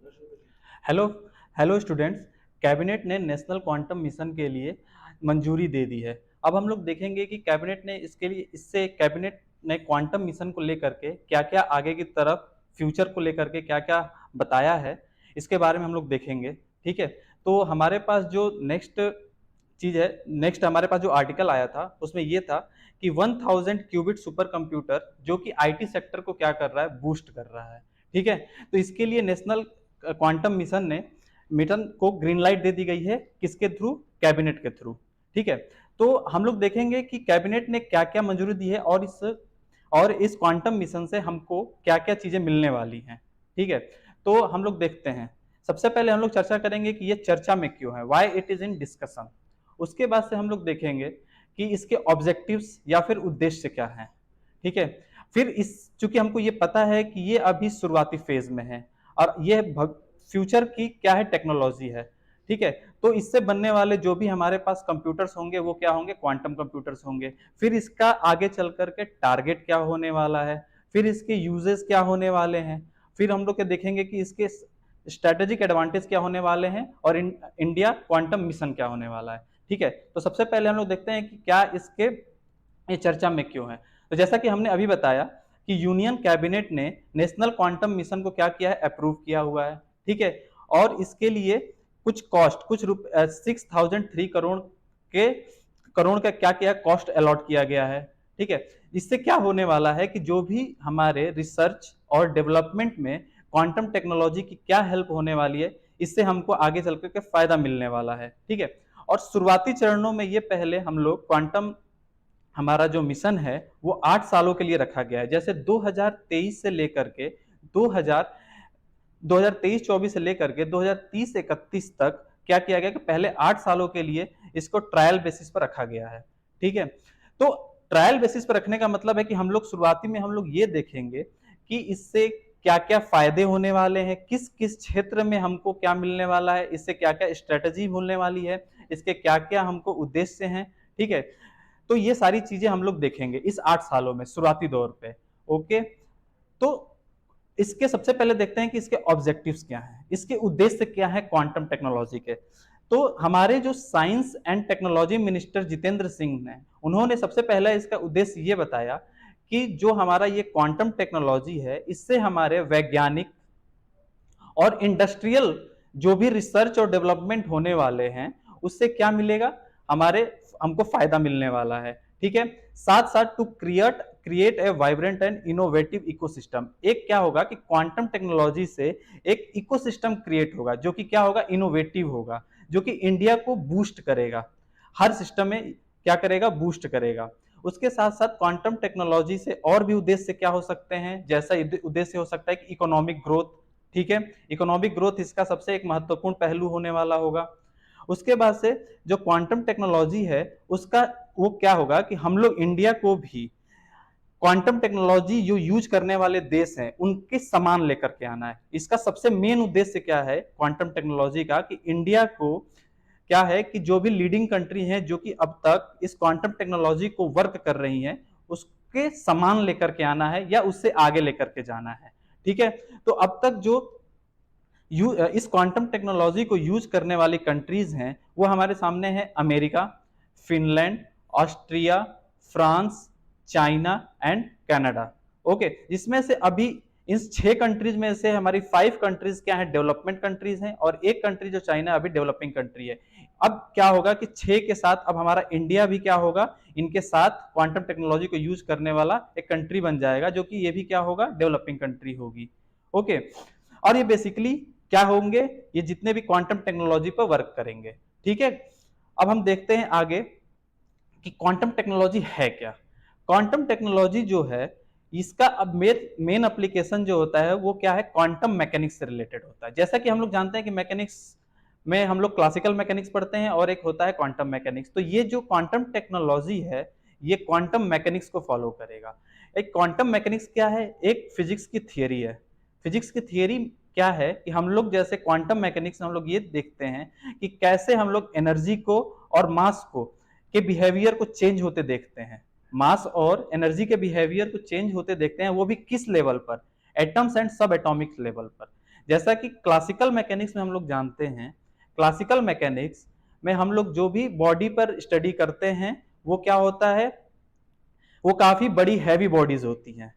Hello hello students. Cabinet ने national quantum mission के लिए मंजूरी दे दी है। अब हम लोग देखेंगे कि कैबिनेट ने इसके लिए इससे कैबिनेट ने क्वांटम मिशन को लेकर के क्या क्या आगे की तरफ फ्यूचर को लेकर के क्या क्या बताया है, इसके बारे में हम लोग देखेंगे। ठीक है, तो हमारे पास जो नेक्स्ट चीज है, नेक्स्ट हमारे पास जो आर्टिकल आया था उसमें ये था कि 1000 क्यूबिट सुपर कंप्यूटर जो कि आईटी सेक्टर को क्या कर रहा है, बूस्ट कर रहा है। ठीक है, तो इसके लिए नेशनल क्वांटम मिशन को ग्रीन लाइट दे दी गई है, किसके थ्रू? कैबिनेट के थ्रू। ठीक है, तो हम लोग देखेंगे कि कैबिनेट ने क्या क्या मंजूरी दी है और इस क्वांटम मिशन से हमको क्या क्या चीजें मिलने वाली हैं। ठीक है, तो हम लोग देखते हैं। सबसे पहले हम लोग चर्चा करेंगे कि ये चर्चा में क्यों है, why it is in discussion. उसके बाद से हम लोग देखेंगे कि इसके ऑब्जेक्टिव्स या फिर उद्देश्य क्या है। ठीक है, फिर इस चूंकि हमको ये पता है कि ये अभी शुरुआती फेज में है और ये फ्यूचर की क्या है, टेक्नोलॉजी है। ठीक है, तो इससे बनने वाले जो भी हमारे पास कंप्यूटर्स होंगे वो क्या होंगे, क्वांटम कंप्यूटर्स होंगे। फिर इसका आगे चल करके टारगेट क्या होने वाला है, फिर इसके यूजेस क्या होने वाले हैं, फिर हम लोग के देखेंगे कि इसके स्ट्रेटेजिक एडवांटेज क्या होने वाले हैं और इंडिया क्वांटम मिशन क्या होने वाला है। ठीक है, तो सबसे पहले हम लोग देखते हैं कि क्या इसके ये चर्चा में क्यों है। तो जैसा कि हमने अभी बताया कि यूनियन कैबिनेट ने नेशनल क्वांटम मिशन को क्या किया है, अप्रूव किया हुआ है। ठीक है, और इसके लिए कुछ कॉस्ट, कुछ 6003 के करोड़ का क्या किया, कॉस्ट अलॉट किया गया है। ठीक है, इससे क्या होने वाला है कि जो भी हमारे रिसर्च और डेवलपमेंट में क्वांटम टेक्नोलॉजी की क्या हेल्प होने वाली है, इससे हमको आगे चल करके फायदा मिलने वाला है। ठीक है, और शुरुआती चरणों में ये पहले हम लोग क्वांटम हमारा जो मिशन है वो 8 सालों के लिए रखा गया है। जैसे 2023 से लेकर के 2000 2023-24 से लेकर के 2030-31 तक क्या किया गया कि पहले 8 सालों के लिए इसको ट्रायल बेसिस पर रखा गया है। ठीक है, तो ट्रायल बेसिस पर रखने का मतलब है कि हम लोग शुरुआती में हम लोग ये देखेंगे कि इससे क्या क्या फायदे होने वाले हैं, किस किस क्षेत्र में हमको क्या मिलने वाला है, इससे क्या क्या स्ट्रेटेजी मिलने वाली है, इसके क्या क्या हमको उद्देश्य हैं। ठीक है, तो ये सारी चीजें हम लोग देखेंगे इस 8 सालों में शुरुआती दौर पे। ओके, तो इसके सबसे पहले देखते हैं कि इसके ऑब्जेक्टिव्स क्या हैं, इसके उद्देश्य क्या है क्वांटम टेक्नोलॉजी के। तो हमारे जो science and technology minister Jitendra Singh ने, उन्होंने सबसे पहला इसका उद्देश्य ये बताया कि जो हमारा ये क्वांटम टेक्नोलॉजी है इससे हमारे वैज्ञानिक और इंडस्ट्रियल जो भी रिसर्च और डेवलपमेंट होने वाले हैं उससे क्या मिलेगा, हमारे हमको फायदा मिलने वाला है। ठीक है, साथ साथ to create a vibrant and innovative ecosystem, एक क्या होगा कि क्वांटम टेक्नोलॉजी से एक इकोसिस्टम क्रिएट होगा जो कि क्या होगा, इनोवेटिव होगा, जो कि इंडिया को बूस्ट करेगा, हर सिस्टम में क्या करेगा, बूस्ट करेगा। उसके साथ साथ क्वांटम टेक्नोलॉजी से और भी उद्देश्य क्या हो सकते हैं, जैसा उद्देश्य हो सकता है कि इकोनॉमिक ग्रोथ। ठीक है, इकोनॉमिक ग्रोथ इसका सबसे एक महत्वपूर्ण पहलू होने वाला होगा। उसके बाद से जो क्वांटम टेक्नोलॉजी है उसका वो क्या होगा कि हम लोग इंडिया को भी क्वांटम टेक्नोलॉजी जो यूज करने वाले देश हैं उनके समान लेकर के आना है। इसका सबसे मेन उद्देश्य क्या है क्वांटम टेक्नोलॉजी का, कि इंडिया को क्या है कि जो भी लीडिंग कंट्री हैं जो कि अब तक इस क्वांटम टेक्नोलॉजी को वर्क कर रही हैं उसके समान लेकर के आना है या उससे आगे लेकर के जाना है। ठीक है, तो अब तक जो इस क्वांटम टेक्नोलॉजी को यूज करने वाली कंट्रीज हैं वो हमारे सामने है America, Finland, Austria, France, China and Canada. Okay, इसमें से अभी इन 6 कंट्रीज में से हमारी 5 कंट्रीज क्या है, डेवलपमेंट कंट्रीज हैं और एक कंट्री जो चाइना अभी डेवलपिंग कंट्री है। अब क्या होगा कि 6 के साथ अब हमारा इंडिया भी क्या होगा, इनके साथ क्वांटम टेक्नोलॉजी को यूज करने वाला एक कंट्री बन जाएगा जो कि ये भी क्या होगा, डेवलपिंग कंट्री होगी। ओके, और ये बेसिकली क्या होंगे, ये जितने भी क्वांटम टेक्नोलॉजी पर वर्क करेंगे। ठीक है, अब हम देखते हैं आगे कि क्वांटम टेक्नोलॉजी है क्या। क्वांटम टेक्नोलॉजी जो है इसका अब मेन एप्लीकेशन जो होता है वो क्या है, क्वांटम मैकेनिक्स से रिलेटेड होता है। जैसा कि हम लोग जानते हैं कि मैकेनिक्स में हम लोग क्लासिकल मैकेनिक्स पढ़ते हैं और एक होता है क्वांटम मैकेनिक्स। तो ये जो क्वांटम टेक्नोलॉजी है ये क्वांटम मैकेनिक्स को फॉलो करेगा। एक क्वांटम मैकेनिक्स क्या है, एक फिजिक्स की थियरी है। फिजिक्स की थियरी क्या है कि हम लोग जैसे क्वांटम मैकेनिक्स में हम लोग ये देखते हैं कि कैसे हम लोग एनर्जी को और मास को के बिहेवियर को चेंज होते देखते हैं। मास और एनर्जी के बिहेवियर को चेंज होते देखते हैं, वो भी किस लेवल पर, एटम्स एंड सब एटॉमिक लेवल पर। जैसा कि क्लासिकल मैकेनिक्स में हम लोग जानते हैं, क्लासिकल मैकेनिक्स में हम लोग जो भी बॉडी पर स्टडी करते हैं वो क्या होता है, वो काफी बड़ी हैवी बॉडीज होती हैं,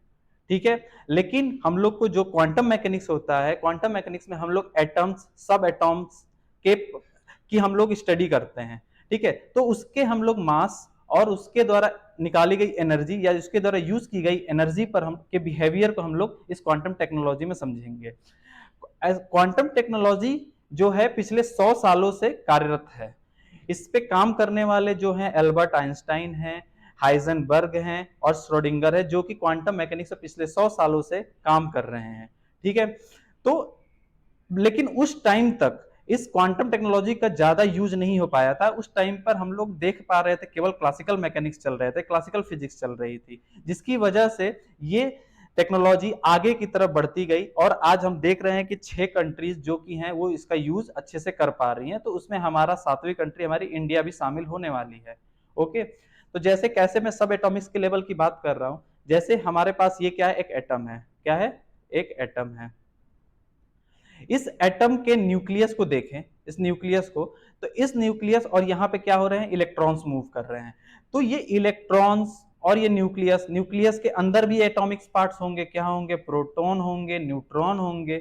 ठीक है। लेकिन हम लोग को जो क्वांटम मैकेनिक्स होता है, क्वांटम मैकेनिक्स में हम लोग एटम्स, सब एटॉम्स के की हम लोग स्टडी करते हैं, ठीक है। तो उसके हम लोग मास और उसके द्वारा निकाली गई एनर्जी या उसके द्वारा यूज की गई एनर्जी पर हम के बिहेवियर को हम लोग इस क्वांटम टेक्नोलॉजी में समझेंगे। क्वांटम टेक्नोलॉजी जो है पिछले 100 सालों से कार्यरत है। इस पे काम करने वाले जो हैं एल्बर्ट आइंस्टाइन हैं, हाइजेनबर्ग हैं और श्रोडिंगर है, जो कि क्वांटम मैकेनिक्स से पिछले 100 सालों से काम कर रहे हैं, ठीक है। तो लेकिन उस टाइम तक इस क्वांटम टेक्नोलॉजी का ज्यादा यूज नहीं हो पाया था। उस टाइम पर हम लोग देख पा रहे थे केवल क्लासिकल मैकेनिक्स चल रहे थे, क्लासिकल फिजिक्स चल रही थी, जिसकी वजह से ये टेक्नोलॉजी आगे की तरफ बढ़ती गई और आज हम देख रहे हैं कि 6 कंट्रीज जो कि हैं वो इसका यूज अच्छे से कर पा रही हैं। तो उसमें हमारा 7वीं कंट्री हमारी इंडिया भी शामिल होने वाली है। ओके, तो जैसे कैसे मैं सब एटॉमिक्स के लेवल की बात कर रहा हूं, जैसे हमारे पास ये क्या है, एक एटम है, क्या है, एक एटम है। इस एटम के न्यूक्लियस को देखें, इस न्यूक्लियस को, तो इस न्यूक्लियस और यहाँ पे क्या हो रहे हैं, इलेक्ट्रॉन्स मूव कर रहे हैं। तो ये इलेक्ट्रॉन्स और ये न्यूक्लियस, न्यूक्लियस के अंदर भी एटॉमिक पार्ट्स होंगे, क्या होंगे, प्रोटॉन होंगे, न्यूट्रॉन होंगे।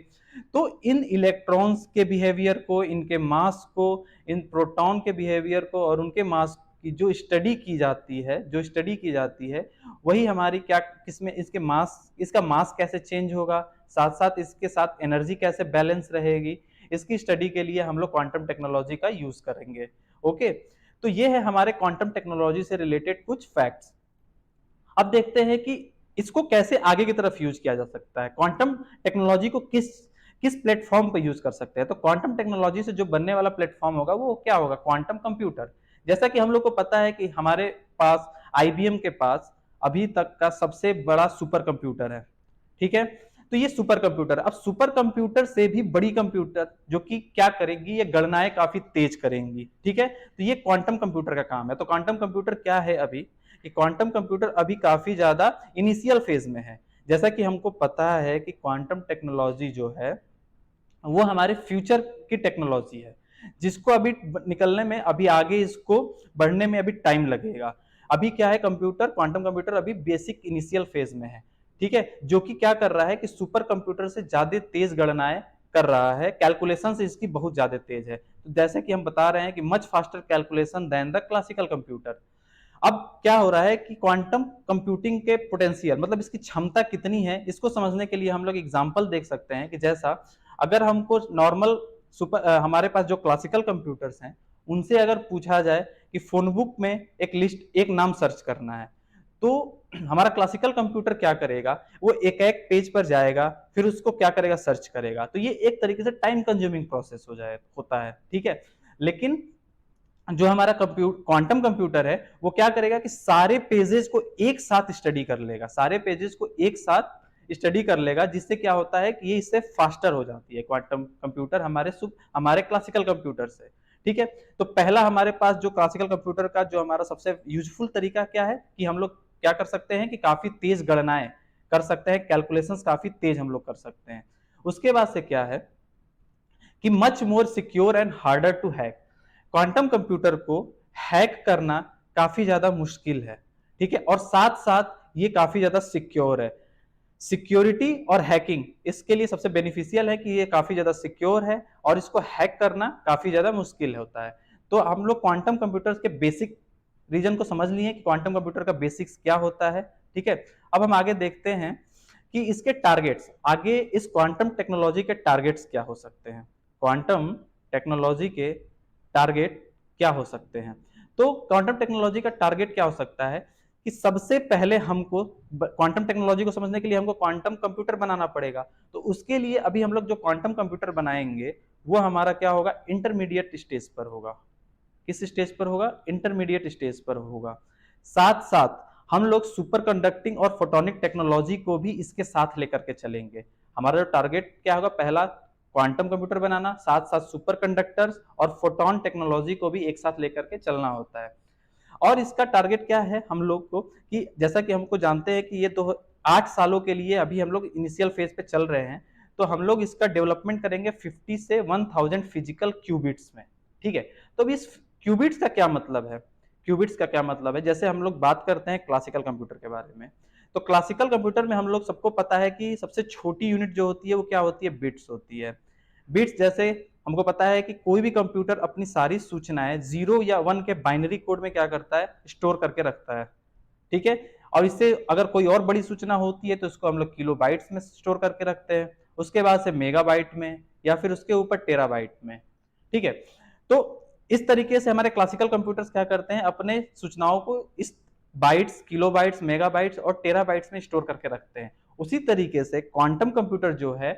तो इन इलेक्ट्रॉन्स के बिहेवियर को, इनके मास को, इन प्रोटॉन के बिहेवियर को और उनके मास की जो स्टडी की जाती है, जो स्टडी की जाती है वही हमारी क्या, किसमें, इसके मास, इसका मास कैसे चेंज होगा, साथ साथ इसके साथ एनर्जी कैसे बैलेंस रहेगी, इसकी स्टडी के लिए हम लोग क्वांटम टेक्नोलॉजी का यूज करेंगे। ओके, तो ये है हमारे क्वांटम टेक्नोलॉजी से रिलेटेड कुछ फैक्ट्स। अब देखते हैं कि इसको कैसे आगे की तरफ यूज किया जा सकता है, क्वांटम टेक्नोलॉजी को किस किस प्लेटफॉर्म पर यूज कर सकते हैं। तो क्वांटम टेक्नोलॉजी से जो बनने वाला प्लेटफॉर्म होगा वो क्या होगा, क्वांटम कंप्यूटर। जैसा कि हम लोग को पता है कि हमारे पास, आईबीएम के पास अभी तक का सबसे बड़ा सुपर कंप्यूटर है, ठीक है। तो ये सुपर कंप्यूटर, अब सुपर कंप्यूटर से भी बड़ी कंप्यूटर जो कि क्या करेगी, ये गणनाएं काफी तेज करेंगी, ठीक है। तो ये क्वांटम कंप्यूटर का काम है। तो क्वांटम कंप्यूटर क्या है अभी, कि क्वांटम कंप्यूटर अभी काफी ज्यादा इनिशियल फेज में है। जैसा कि हमको पता है कि क्वांटम टेक्नोलॉजी जो है वो हमारे फ्यूचर की टेक्नोलॉजी है, जिसको अभी निकलने में, अभी आगे इसको बढ़ने में अभी टाइम लगेगा। अभी क्या है, कंप्यूटर, क्वांटम कंप्यूटर अभी बेसिक इनिशियल फेज में है, ठीक है। जो कि क्या कर रहा है कि सुपर कंप्यूटर से ज्यादा तेज गणनाएं कर रहा है, कैलकुलेशन इसकी बहुत ज्यादा तेज है। तो जैसे कि हम बता रहे हैं कि much faster calculation than the classical computer. अब क्या हो रहा है कि क्वांटम कंप्यूटिंग के पोटेंशियल, मतलब इसकी क्षमता कितनी है, इसको समझने के लिए हम लोग एग्जांपल देख सकते हैं कि जैसा अगर हमको नॉर्मल सुपर हमारे पास जो क्लासिकल कंप्यूटर्स हैं उनसे अगर पूछा जाए कि फोन बुक में एक लिस्ट, एक नाम सर्च करना है, तो हमारा क्लासिकल कंप्यूटर क्या करेगा, वो एक एक पेज पर जाएगा, फिर उसको क्या करेगा, सर्च करेगा। तो ये एक तरीके से टाइम कंज्यूमिंग प्रोसेस होता है, ठीक है। लेकिन जो हमारा क्वांटम कंप्यूटर है वो क्या करेगा कि सारे पेजेस को एक साथ स्टडी कर लेगा, सारे पेजेस को एक साथ स्टडी कर लेगा, जिससे क्या होता है कि ये इससे फास्टर हो जाती है क्वांटम कंप्यूटर हमारे क्लासिकल कंप्यूटर से, ठीक है। तो पहला हमारे पास जो क्लासिकल कंप्यूटर का जो हमारा सबसे यूजफुल तरीका क्या है कि हम लोग क्या कर सकते हैं कि काफी तेज गणनाएं कर सकते हैं, कैलकुलेशंस काफी तेज हम लोग कर सकते हैं। उसके बाद से क्या है कि much more secure and harder to hack, quantum computer को हैक करना काफी ज्यादा मुश्किल है, ठीक है। और साथ साथ ये काफी ज्यादा सिक्योर है। सिक्योरिटी और हैकिंग इसके लिए सबसे बेनिफिशियल है कि ये काफी ज्यादा सिक्योर है और इसको हैक करना काफी ज्यादा मुश्किल होता है। तो हम लोग क्वांटम कंप्यूटर्स के बेसिक रीजन को समझ लिए कि क्वांटम कंप्यूटर का बेसिक्स क्या होता है, ठीक है। अब हम आगे देखते हैं कि इसके टारगेट्स, आगे इस क्वांटम टेक्नोलॉजी के टारगेट्स क्या हो सकते हैं, क्वांटम टेक्नोलॉजी के टारगेट क्या हो सकते हैं। तो क्वांटम टेक्नोलॉजी का टारगेट क्या हो सकता है कि सबसे पहले हमको क्वांटम टेक्नोलॉजी को समझने के लिए हमको क्वांटम कंप्यूटर बनाना पड़ेगा। तो उसके लिए अभी हम लोग जो क्वांटम कंप्यूटर बनाएंगे वो हमारा क्या होगा, इंटरमीडिएट स्टेज पर होगा। किस स्टेज पर होगा, इंटरमीडिएट स्टेज पर होगा। साथ साथ हम लोग सुपर कंडक्टिंग और फोटोनिक टेक्नोलॉजी को भी इसके साथ लेकर के चलेंगे। हमारा जो टारगेट क्या होगा, पहला क्वांटम कंप्यूटर बनाना, साथ साथ सुपर कंडक्टर्स और फोटोन टेक्नोलॉजी को भी एक साथ लेकर के चलना होता है। और इसका टारगेट क्या है हम लोग को, कि जैसा कि हमको जानते हैं कि ये तो 8 सालों के लिए अभी हम लोग इनिशियल फेज पे चल रहे हैं। तो हम लोग इसका डेवलपमेंट करेंगे 50 से 1000 फिजिकल क्यूबिट्स में, ठीक है। तो अब इस क्यूबिट्स का क्या मतलब है, क्यूबिट्स का क्या मतलब है, जैसे हम लोग बात करते हैं क्लासिकल कंप्यूटर के बारे में, तो क्लासिकल कंप्यूटर में हम लोग सबको पता है कि सबसे छोटी यूनिट जो होती है वो क्या होती है, बिट्स होती है। बिट्स जैसे हमको पता है कि कोई भी कंप्यूटर अपनी सारी सूचनाएं 0 या 1 के बाइनरी कोड में क्या करता है, स्टोर करके रखता है, ठीक है। और इससे अगर कोई और बड़ी सूचना होती है तो उसको हम लोग किलो बाइट्स में स्टोर करके रखते हैं, उसके बाद से मेगाबाइट में, या फिर उसके ऊपर टेराबाइट में, ठीक है। तो इस तरीके से हमारे क्लासिकल कंप्यूटर्स क्या करते हैं, अपने सूचनाओं को इस बाइट्स, किलोबाइट्स, मेगाबाइट्स और टेराबाइट्स में स्टोर करके रखते हैं। उसी तरीके से क्वांटम कंप्यूटर जो है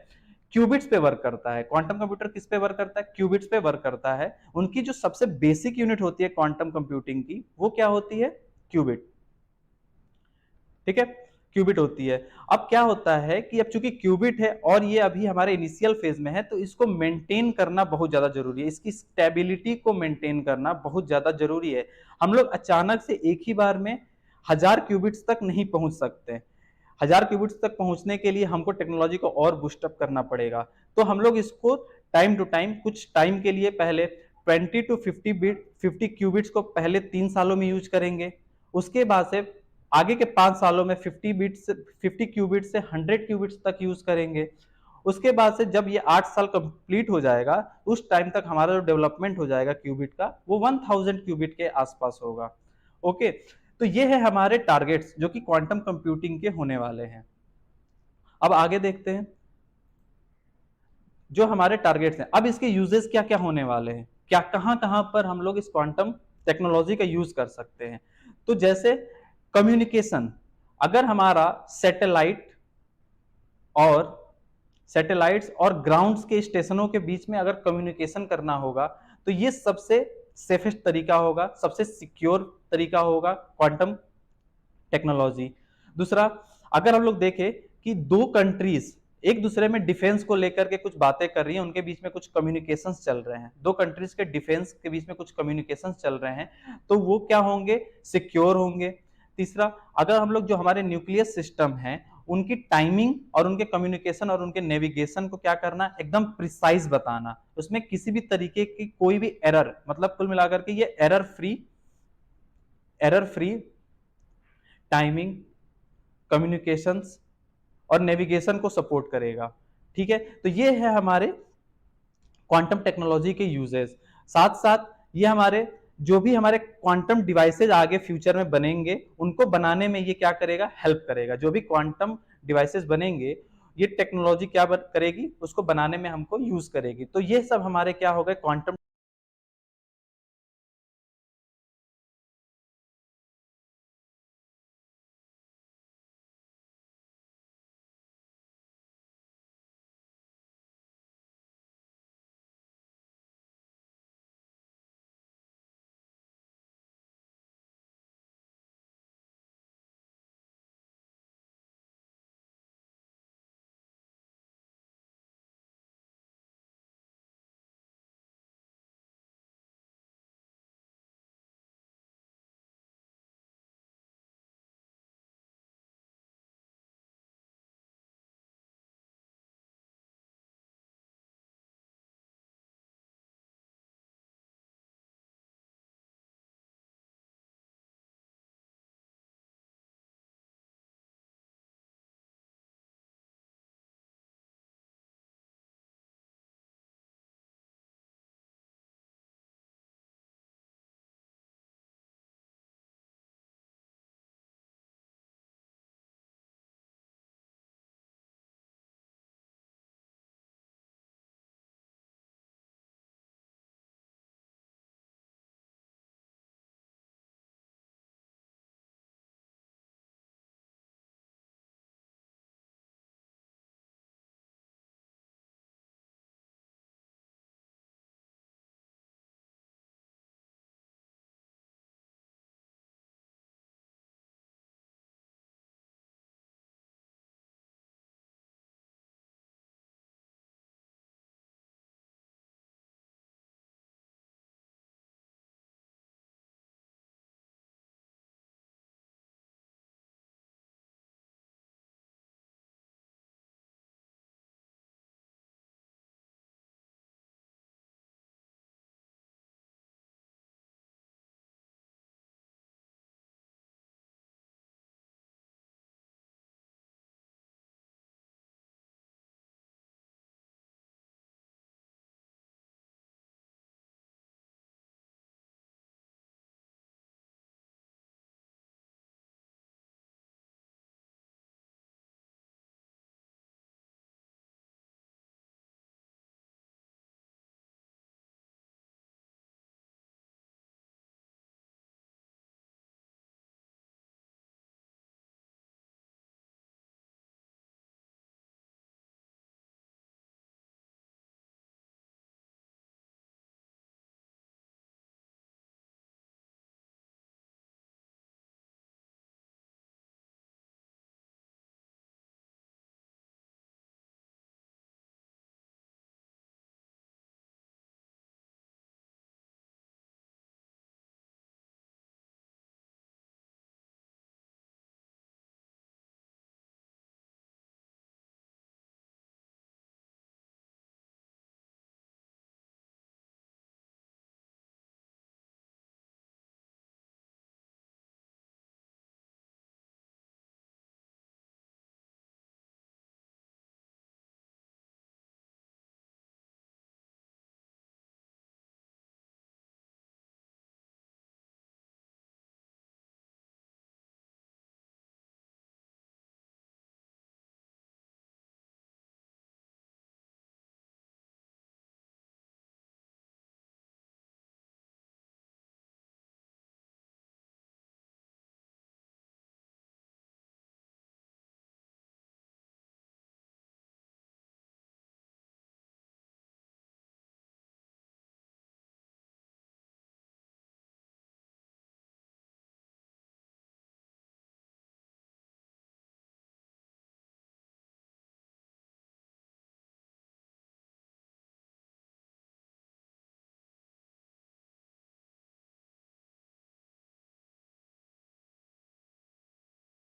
क्यूबिट्स पे वर्क करता है। क्वांटम कंप्यूटर किस पे वर्क करता है, क्यूबिट्स पे वर्क करता है। उनकी जो सबसे बेसिक यूनिट होती है क्वांटम कंप्यूटिंग की, वो क्या होती है, क्यूबिट, ठीक है, क्यूबिट होती है। अब क्या होता है कि अब चूंकि क्यूबिट है और ये अभी हमारे इनिशियल फेज में है, तो इसको मेंटेन करना बहुत ज्यादा जरूरी है, इसकी स्टेबिलिटी को मेंटेन करना बहुत ज्यादा जरूरी है। हम लोग अचानक से एक ही बार में 1000 क्यूबिट्स तक नहीं पहुंच सकते। 1000 क्यूबिट्स तक पहुंचने के लिए हमको टेक्नोलॉजी को और बूस्टअप करना पड़ेगा। तो हम लोग इसको टाइम टू टाइम, कुछ टाइम के लिए पहले 20 टू 50 क्यूबिट्स को पहले 3 सालों में यूज करेंगे। उसके बाद से आगे के 5 सालों में 50 क्यूबिट से 100 क्यूबिट्स तक यूज करेंगे। उसके बाद से जब ये 8 साल कंप्लीट हो जाएगा, उस टाइम तक हमारा जो डेवलपमेंट हो जाएगा क्यूबिट का, वो 1000 क्यूबिट के आसपास होगा। ओके, तो ये है हमारे टारगेट्स जो कि क्वांटम कंप्यूटिंग के होने वाले हैं। अब आगे देखते हैं जो हमारे टारगेट्स हैं। अब इसके यूजेस क्या क्या होने वाले हैं, क्या कहां कहां पर हम लोग इस क्वांटम टेक्नोलॉजी का यूज कर सकते हैं। तो जैसे कम्युनिकेशन, अगर हमारा और सैटेलाइट्स और ग्राउंड्स के स्टेशनों के बीच में अगर कम्युनिकेशन करना होगा, तो ये सबसे सेफेस्ट तरीका होगा, सबसे सिक्योर तरीका होगा क्वांटम टेक्नोलॉजी। दूसरा, अगर हम लोग देखें कि दो कंट्रीज एक दूसरे में डिफेंस को लेकर के कुछ बातें कर रही हैं, उनके बीच में कुछ कम्युनिकेशंस चल रहे हैं, दो कंट्रीज के डिफेंस के बीच में कुछ कम्युनिकेशंस चल रहे हैं, तो वो क्या होंगे, सिक्योर होंगे। तीसरा, अगर हम लोग जो हमारे न्यूक्लियर सिस्टम है उनकी टाइमिंग और उनके कम्युनिकेशन और उनके नेविगेशन को क्या करना, एकदम प्रिसाइज बताना, उसमें किसी भी तरीके की कोई भी एरर, मतलब कुल मिलाकर के ये एरर फ्री टाइमिंग, कम्युनिकेशंस और नेविगेशन को सपोर्ट करेगा, ठीक है। तो ये है हमारे क्वांटम टेक्नोलॉजी के यूजेस। साथ साथ ये हमारे जो भी हमारे क्वांटम डिवाइसेज आगे फ्यूचर में बनेंगे, उनको बनाने में ये क्या करेगा, हेल्प करेगा। जो भी क्वांटम डिवाइसेज बनेंगे, ये टेक्नोलॉजी क्या करेगी, उसको बनाने में हमको यूज करेगी। तो ये सब हमारे क्या हो गए, क्वांटम